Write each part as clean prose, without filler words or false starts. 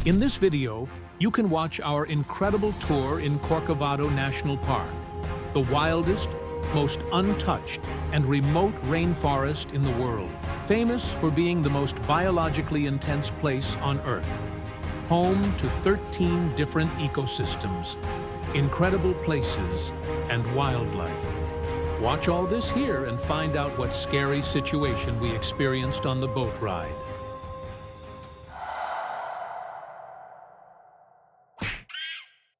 In this video, you can watch our incredible tour in Corcovado National Park, the wildest, most untouched, and remote rainforest in the world, famous for being the most biologically intense place on Earth. Home to 13 different ecosystems, incredible places, and wildlife. Watch all this here and find out what scary situation we experienced on the boat ride.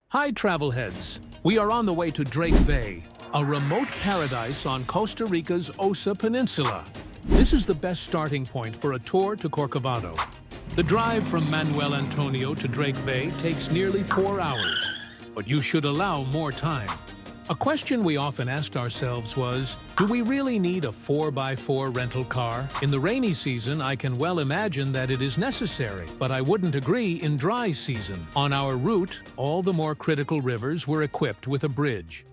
Hi, travelheads. We are on the way to Drake Bay, a remote paradise on Costa Rica's Osa Peninsula. This is the best starting point for a tour to Corcovado. The drive from Manuel Antonio to Drake Bay takes nearly 4 hours, but you should allow more time. A question we often asked ourselves was, do we really need a 4x4 rental car? In the rainy season, I can well imagine that it is necessary, but I wouldn't agree in dry season. On our route, all the more critical rivers were equipped with a bridge.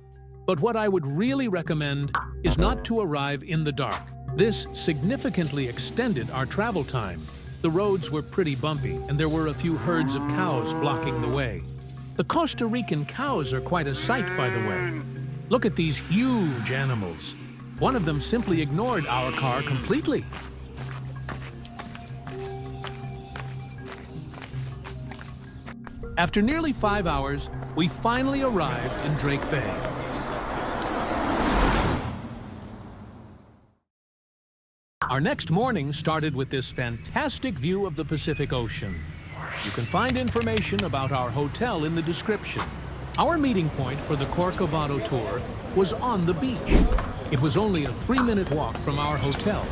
But what I would really recommend is not to arrive in the dark. This significantly extended our travel time. The roads were pretty bumpy, and there were a few herds of cows blocking the way. The Costa Rican cows are quite a sight, by the way. Look at these huge animals. One of them simply ignored our car completely. After nearly 5 hours, we finally arrived in Drake Bay. Our next morning started with this fantastic view of the Pacific Ocean. You can find information about our hotel in the description. Our meeting point for the Corcovado tour was on the beach. It was only a 3-minute walk from our hotel.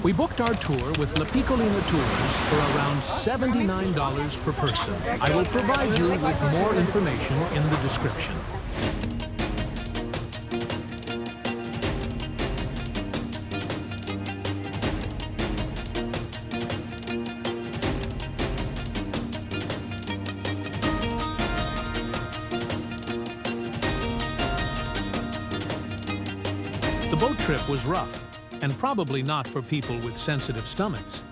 We booked our tour with La Picolina Tours for around $79 per person. I will provide you with more information in the description. The boat trip was rough, and probably not for people with sensitive stomachs.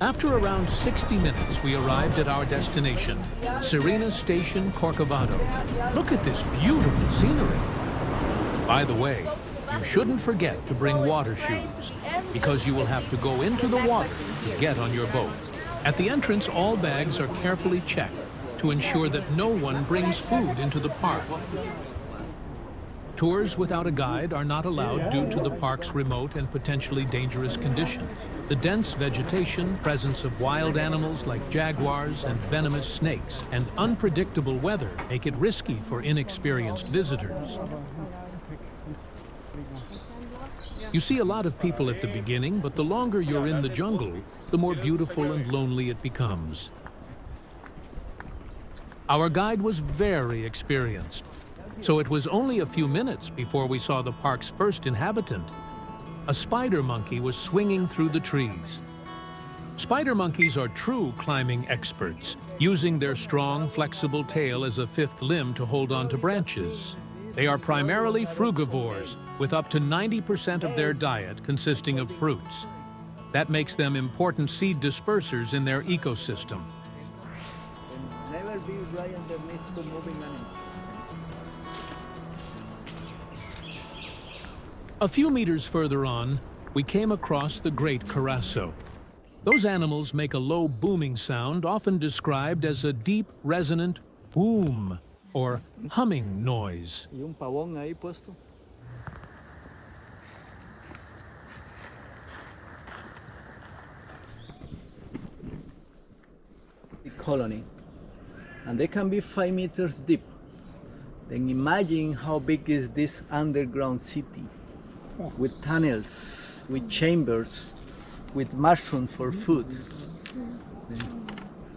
After around 60 minutes, we arrived at our destination, Sirena Station, Corcovado. Look at this beautiful scenery. By the way, you shouldn't forget to bring water shoes, because you will have to go into the water to get on your boat. At the entrance, all bags are carefully checked to ensure that no one brings food into the park. Tours without a guide are not allowed due to the park's remote and potentially dangerous conditions. The dense vegetation, presence of wild animals like jaguars and venomous snakes, and unpredictable weather make it risky for inexperienced visitors. You see a lot of people at the beginning, but the longer you're in the jungle, the more beautiful and lonely it becomes. Our guide was very experienced, so it was only a few minutes before we saw the park's first inhabitant. A spider monkey was swinging through the trees. Spider monkeys are true climbing experts, using their strong, flexible tail as a fifth limb to hold onto branches. They are primarily frugivores, with up to 90% of their diet consisting of fruits. That makes them important seed dispersers in their ecosystem. Never be right underneath the moving animals. A few meters further on, we came across the great carasso. Those animals make a low booming sound, often described as a deep, resonant boom or humming noise. Y un pavón ahí puesto. The colony, and they can be 5 meters deep. Then imagine how big is this underground city, with tunnels, with chambers, with mushrooms for food.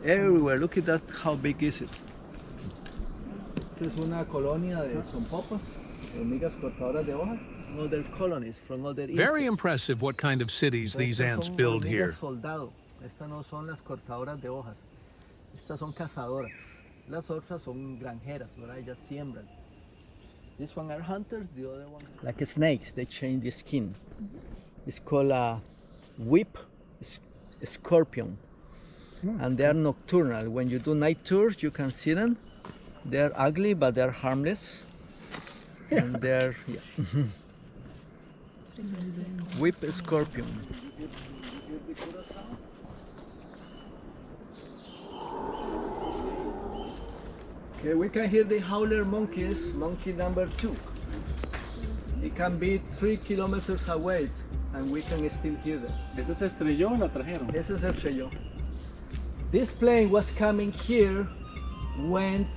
Everywhere, look at that, how big is it? Esta es una colonia de sonpopas, hormigas cortadoras de hojas. Other colonies from other insects. Very impressive what kind of cities these ants build here. Soldado. Estas no son las cortadoras de hojas. Estas son cazadoras. Las otras son granjeras, ¿verdad? Ellas siembran. This one are hunters, the other one like snakes. They change the skin. It's called a whip scorpion. and they are nocturnal. When you do night tours, you can see them. They're ugly, but they're harmless. And they're whip scorpion. Okay, we can hear the howler monkeys, monkey number 2. It can be 3 kilometers away, and we can still hear them. ¿Ese se estrelló o la trajeron? Ese se estrelló. This plane was coming here when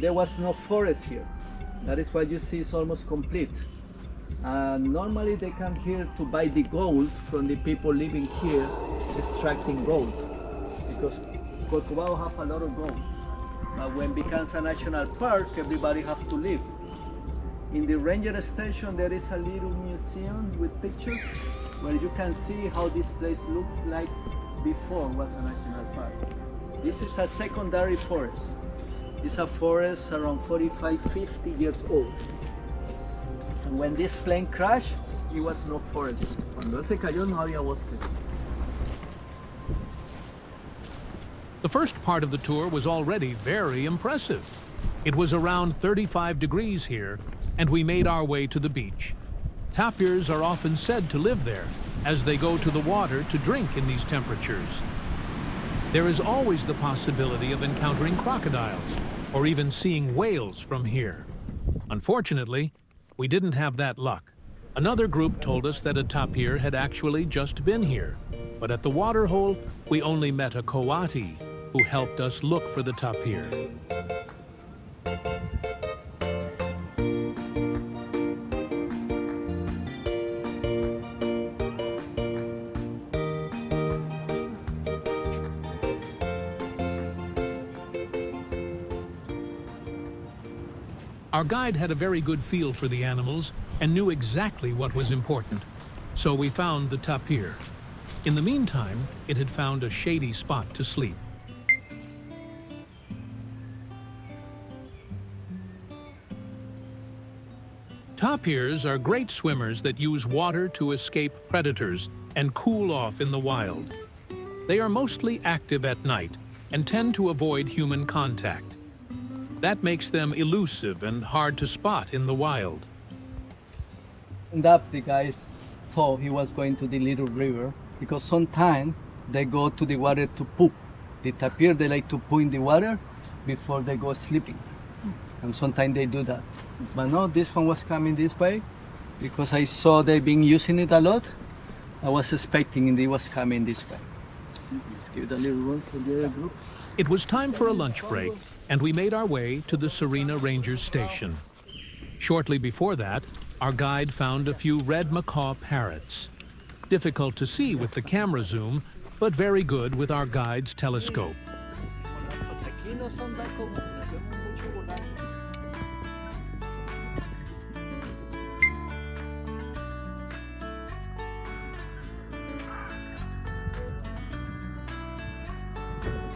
there was no forest here. That is why you see it's almost complete. Normally they come here to buy the gold from the people living here, extracting gold, because Corcovado have a lot of gold. But when it becomes a national park, everybody have to live. In the ranger station, there is a little museum with pictures where you can see how this place looks like before it was a national park. This is a secondary forest. It's a forest around 45, 50 years old. And when this plane crashed, it was no forest. Cuando él se cayó, no había bosque. The first part of the tour was already very impressive. It was around 35 degrees here, and we made our way to the beach. Tapirs are often said to live there, as they go to the water to drink in these temperatures. There is always the possibility of encountering crocodiles, or even seeing whales from here. Unfortunately, we didn't have that luck. Another group told us that a tapir had actually just been here, but at the waterhole, we only met a coati who helped us look for the tapir. Our guide had a very good feel for the animals and knew exactly what was important. So we found the tapir. In the meantime, it had found a shady spot to sleep. Tapirs are great swimmers that use water to escape predators and cool off in the wild. They are mostly active at night and tend to avoid human contact. That makes them elusive and hard to spot in the wild. And up, the guy thought he was going to the little river because sometimes they go to the water to poop. The tapir, they like to poo in the water before they go sleeping. And sometimes they do that. But no, this one was coming this way because I saw they've been using it a lot. I was expecting it was coming this way. Let's give it a little run for the other group. It was time for a lunch break, and we made our way to the Sirena Rangers Station. Shortly before that, our guide found a few red macaw parrots. Difficult to see with the camera zoom, but very good with our guide's telescope.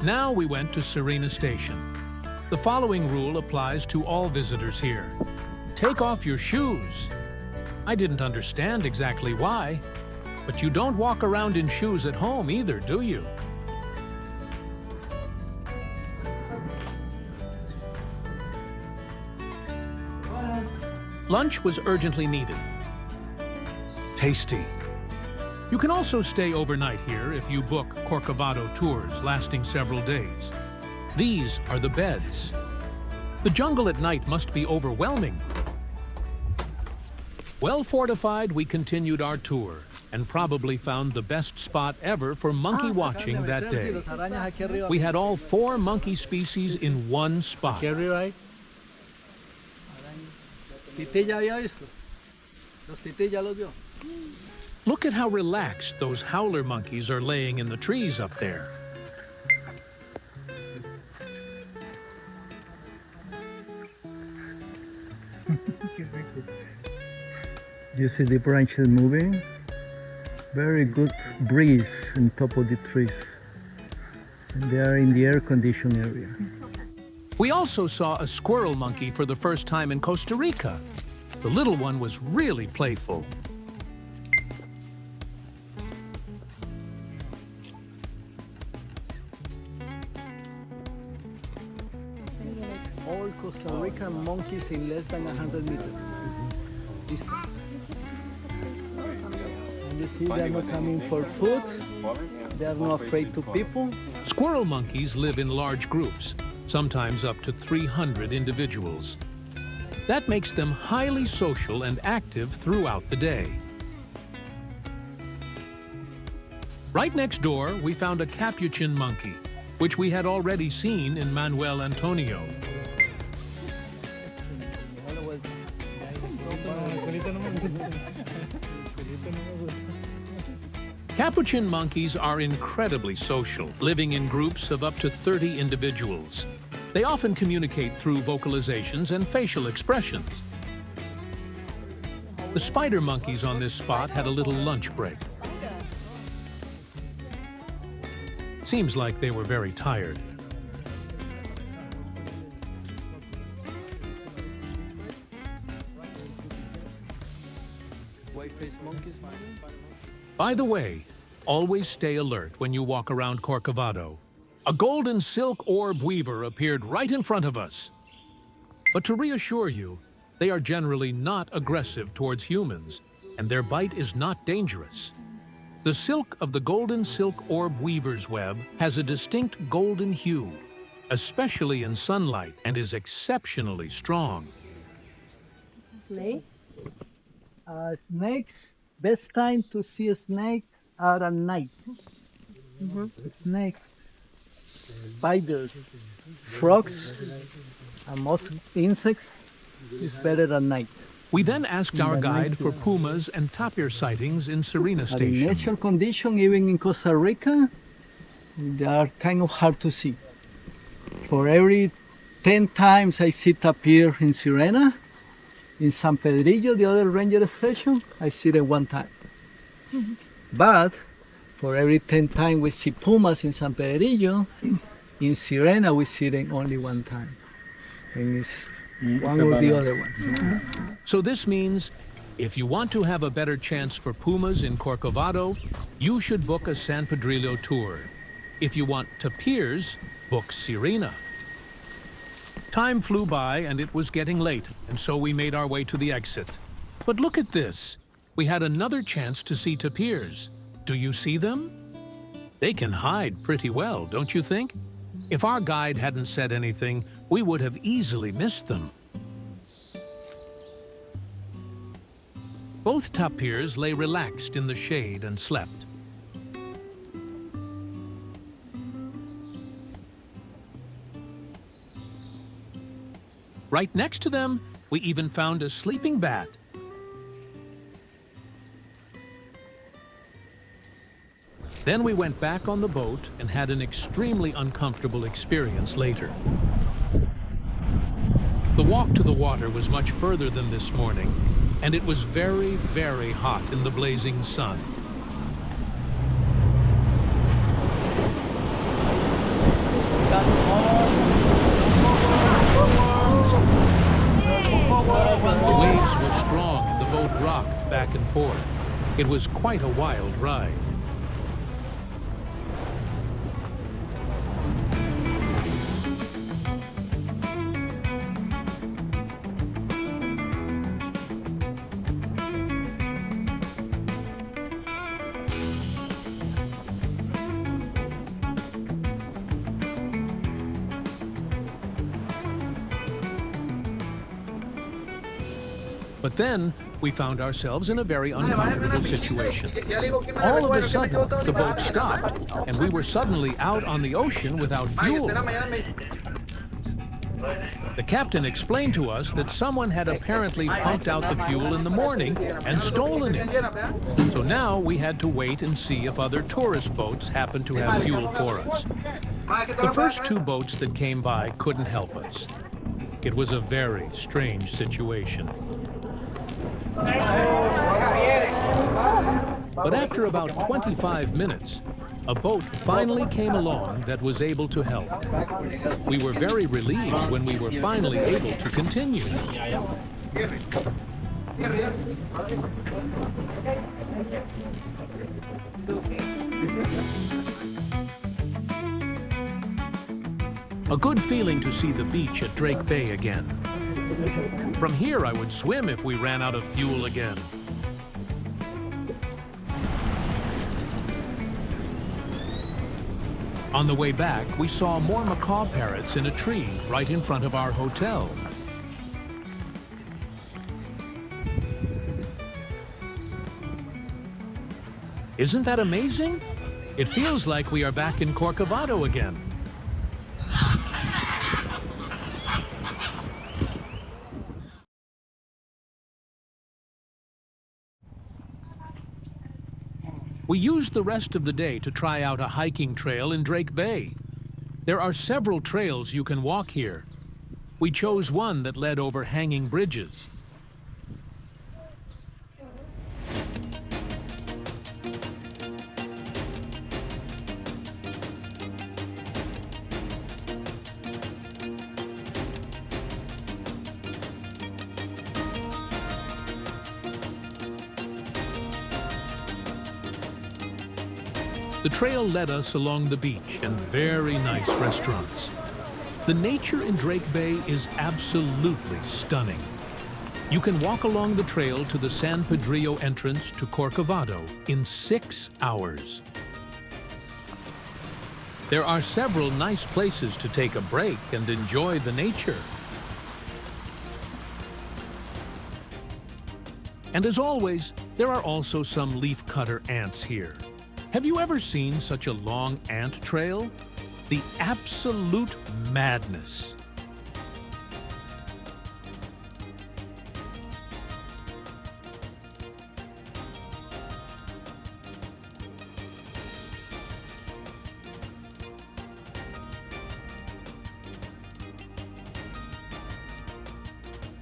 Now we went to Sirena Station. The following rule applies to all visitors here. Take off your shoes. I didn't understand exactly why, but you don't walk around in shoes at home either, do you? Lunch was urgently needed. Tasty. You can also stay overnight here if you book Corcovado tours lasting several days. These are the beds. The jungle at night must be overwhelming. Well fortified, we continued our tour and probably found the best spot ever for monkey watching that day. We had all 4 monkey species in one spot. ¿Qué arriba hay? Titilla había visto. Los titilla los vio. Look at how relaxed those howler monkeys are laying in the trees up there. You see the branches moving? Very good breeze on top of the trees. And they are in the air-conditioned area. We also saw a squirrel monkey for the first time in Costa Rica. The little one was really playful. Costa Rican monkeys in less than 100 meters distance. And you see they're not coming for food. They're not afraid to people. Squirrel monkeys live in large groups, sometimes up to 300 individuals. That makes them highly social and active throughout the day. Right next door, we found a capuchin monkey, which we had already seen in Manuel Antonio. Capuchin monkeys are incredibly social, living in groups of up to 30 individuals. They often communicate through vocalizations and facial expressions. The spider monkeys on this spot had a little lunch break. Seems like they were very tired. By the way, always stay alert when you walk around Corcovado. A golden silk orb weaver appeared right in front of us. But to reassure you, they are generally not aggressive towards humans, and their bite is not dangerous. The silk of the golden silk orb weaver's web has a distinct golden hue, especially in sunlight, and is exceptionally strong. Snake? Snakes, best time to see a snake are at night. Snakes, spiders, frogs, and most insects is better at night. We then asked our guide for pumas and tapir sightings in Sirena In Station. natural condition, even in Costa Rica, they are kind of hard to see. For every 10 times I see tapir in Sirena, in San Pedrillo, the other ranger station, I see them one time. But for every 10 times we see pumas in San Pedrillo, in Sirena we see them only one time. And it's one of the other ones. So this means, if you want to have a better chance for pumas in Corcovado, you should book a San Pedrillo tour. If you want tapirs, book Sirena. Time flew by and it was getting late, and so we made our way to the exit. But look at this. We had another chance to see tapirs. Do you see them? They can hide pretty well, don't you think? If our guide hadn't said anything, we would have easily missed them. Both tapirs lay relaxed in the shade and slept. Right next to them, we even found a sleeping bat. Then we went back on the boat and had an extremely uncomfortable experience later. The walk to the water was much further than this morning, and it was very, very hot in the blazing sun. The waves were strong and the boat rocked back and forth. It was quite a wild ride. But then, we found ourselves in a very uncomfortable situation. All of a sudden, the boat stopped, and we were suddenly out on the ocean without fuel. The captain explained to us that someone had apparently pumped out the fuel in the morning and stolen it. So now we had to wait and see if other tourist boats happened to have fuel for us. The first two boats that came by couldn't help us. It was a very strange situation. But after about 25 minutes, a boat finally came along that was able to help. We were very relieved when we were finally able to continue. A good feeling to see the beach at Drake Bay again. From here, I would swim if we ran out of fuel again. On the way back, we saw more macaw parrots in a tree right in front of our hotel. Isn't that amazing? It feels like we are back in Corcovado again. We used the rest of the day to try out a hiking trail in Drake Bay. There are several trails you can walk here. We chose one that led over hanging bridges. The trail led us along the beach and very nice restaurants. The nature in Drake Bay is absolutely stunning. You can walk along the trail to the San Pedrillo entrance to Corcovado in 6 hours. There are several nice places to take a break and enjoy the nature. And as always, there are also some leafcutter ants here. Have you ever seen such a long ant trail? The absolute madness.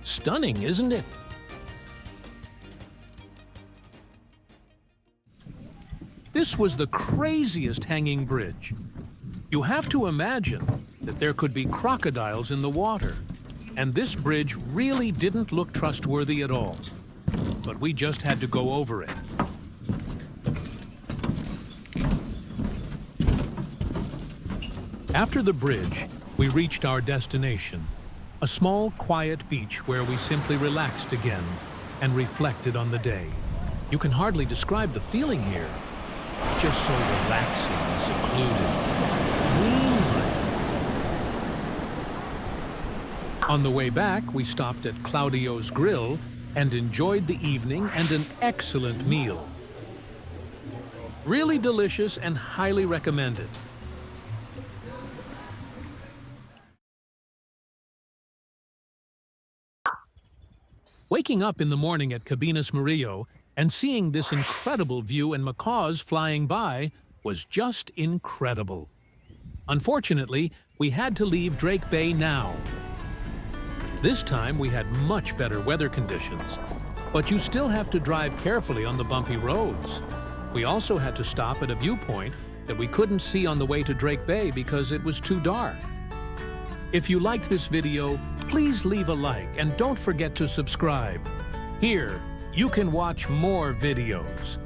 Stunning, isn't it? This was the craziest hanging bridge. You have to imagine that there could be crocodiles in the water, and this bridge really didn't look trustworthy at all. But we just had to go over it. After the bridge, we reached our destination, a small, quiet beach where we simply relaxed again and reflected on the day. You can hardly describe the feeling here. It's just so relaxing and secluded. Dreamlike. On the way back, we stopped at Claudio's Grill and enjoyed the evening and an excellent meal. Really delicious and highly recommended. Waking up in the morning at Cabinas Murillo and seeing this incredible view and macaws flying by was just incredible. Unfortunately, we had to leave Drake Bay now. This time we had much better weather conditions, but you still have to drive carefully on the bumpy roads. We also had to stop at a viewpoint that we couldn't see on the way to Drake Bay because it was too dark. If you liked this video, please leave a like and don't forget to subscribe. Here, you can watch more videos.